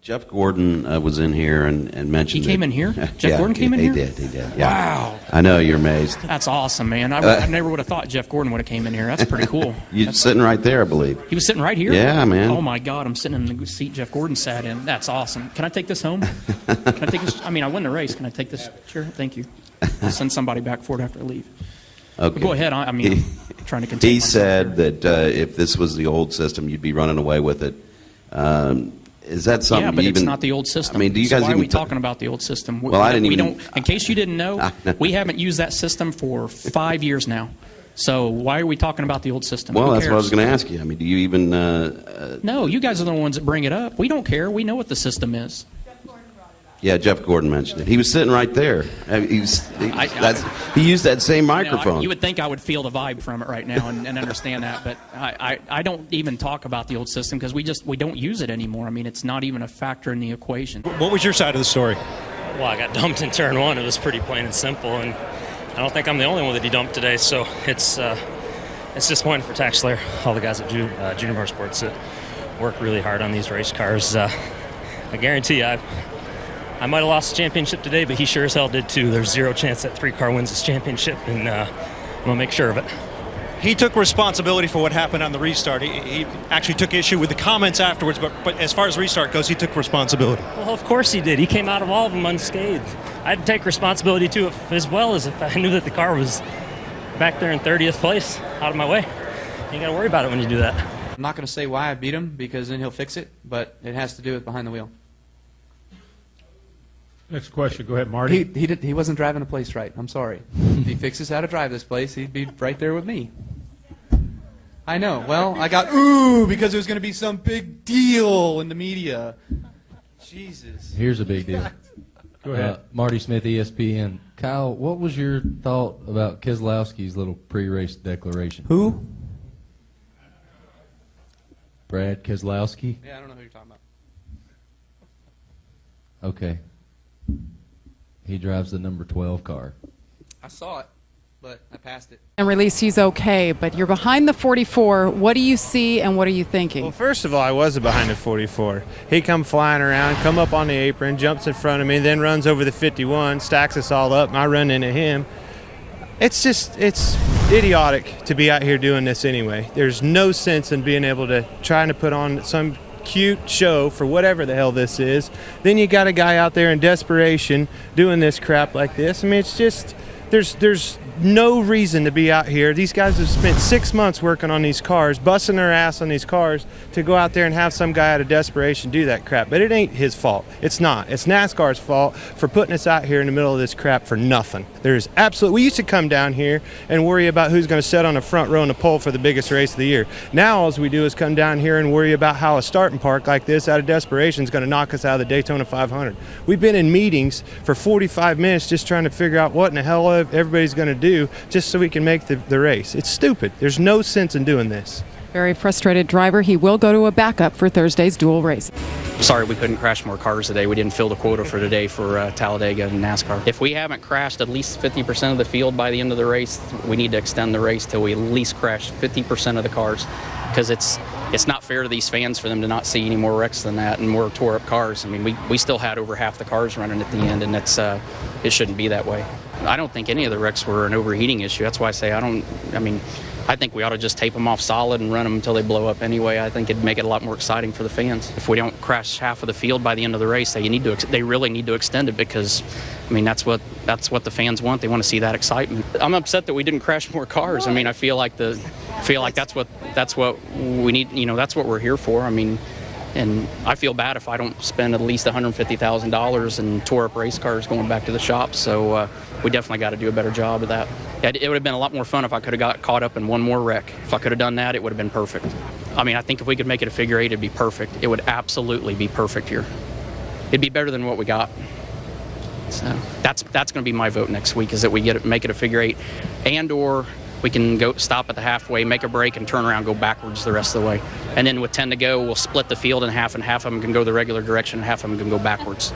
Jeff Gordon was in here and mentioned He came in here? Jeff Gordon came in here? He did. Yeah. Wow. I know, you're amazed. That's awesome, man. I never would have thought Jeff Gordon would have came in here. That's pretty cool. You're sitting right there, I believe. He was sitting right here? Yeah, man. Oh, my God. I'm sitting in the seat Jeff Gordon sat in. That's awesome. Can I take this home? Can I take this? I mean, I won the race. Can I take this chair? Thank you. I'll send somebody back for it after I leave. Okay. But go ahead. I'm trying to continue. He said that if this was the old system, you'd be running away with it. Is that something? Yeah, but it's not the old system. I mean, do you guys so why even are we talking about the old system? Well, I didn't even. In case you didn't know, we haven't used that system for 5 years now. So why are we talking about the old system? Well, that's what I was going to ask you. I mean, do you even? No, you guys are the ones that bring it up. We don't care. We know what the system is. Yeah, Jeff Gordon mentioned it. He was sitting right there. He used that same microphone. You would think I would feel the vibe from it right now and understand that, but I don't even talk about the old system because we don't use it anymore. I mean, it's not even a factor in the equation. What was your side of the story? Well, I got dumped in turn one. It was pretty plain and simple, and I don't think I'm the only one that he dumped today. So it's disappointing for Tax Slayer, all the guys at Junior Motorsports that work really hard on these race cars. I guarantee you, I might have lost the championship today, but he sure as hell did too. There's zero chance that 3-car wins this championship, and I'm going to make sure of it. He took responsibility for what happened on the restart. He actually took issue with the comments afterwards, but as far as restart goes, he took responsibility. Well, of course he did. He came out of all of them unscathed. I'd take responsibility too, as well as if I knew that the car was back there in 30th place, out of my way. You got to worry about it when you do that. I'm not going to say why I beat him, because then he'll fix it, but it has to do with behind the wheel. Next question. Go ahead, Marty. He wasn't driving the place right. I'm sorry. If he fixes how to drive this place, he'd be right there with me. I know. Well, I got because it was going to be some big deal in the media. Jesus. Here's a big deal. Go ahead. Marty Smith, ESPN. Kyle, what was your thought about Keselowski's little pre-race declaration? Who? Brad Keselowski? Yeah, I don't know who you're talking about. Okay. He drives the number 12 car. I saw it, but I passed it. And release, he's okay, but you're behind the 44. What do you see and what are you thinking? Well, first of all, I was behind the 44. He come flying around, come up on the apron, jumps in front of me, then runs over the 51, stacks us all up, and I run into him. It's idiotic to be out here doing this anyway. There's no sense in being able to trying to put on some cute show for whatever the hell this is. Then you got a guy out there in desperation doing this crap like this. I mean, it's just there's no reason to be out here. These guys have spent 6 months working on these cars, busting their ass on these cars to go out there and have some guy out of desperation do that crap. But it ain't his fault. It's not. It's NASCAR's fault for putting us out here in the middle of this crap for nothing. There's absolutely. We used to come down here and worry about who's going to sit on the front row in the pole for the biggest race of the year. Now all we do is come down here and worry about how a starting park like this out of desperation is going to knock us out of the Daytona 500. We've been in meetings for 45 minutes just trying to figure out what in the hell everybody's going to do just so we can make the race. It's stupid. There's no sense in doing this. Very frustrated driver. He will go to a backup for Thursday's dual race. Sorry we couldn't crash more cars today. We didn't fill the quota for today for Talladega and NASCAR. If we haven't crashed at least 50% of the field by the end of the race, we need to extend the race till we at least crash 50% of the cars, because it's not fair to these fans for them to not see any more wrecks than that and more tore up cars. I mean, we still had over half the cars running at the end, and it shouldn't be that way. I don't think any of the wrecks were an overheating issue. That's why I say I think we ought to just tape them off solid and run them until they blow up anyway. I think it'd make it a lot more exciting for the fans. If we don't crash half of the field by the end of the race, they really need to extend it, because I mean that's what the fans want. They want to see that excitement. I'm upset that we didn't crash more cars. I mean, I feel like that's what we need. You know, that's what we're here for. I mean, and I feel bad if I don't spend at least $150,000 and tore up race cars going back to the shop. So we definitely got to do a better job of that. It would have been a lot more fun if I could have got caught up in one more wreck. If I could have done that, it would have been perfect. I mean, I think if we could make it a figure 8, it'd be perfect. It would absolutely be perfect here. It'd be better than what we got. So that's going to be my vote next week, is that we make it a figure 8, and/or we can go stop at the halfway, make a break, and turn around, go backwards the rest of the way. And then with 10 to go, we'll split the field in half, and half of them can go the regular direction, and half of them can go backwards.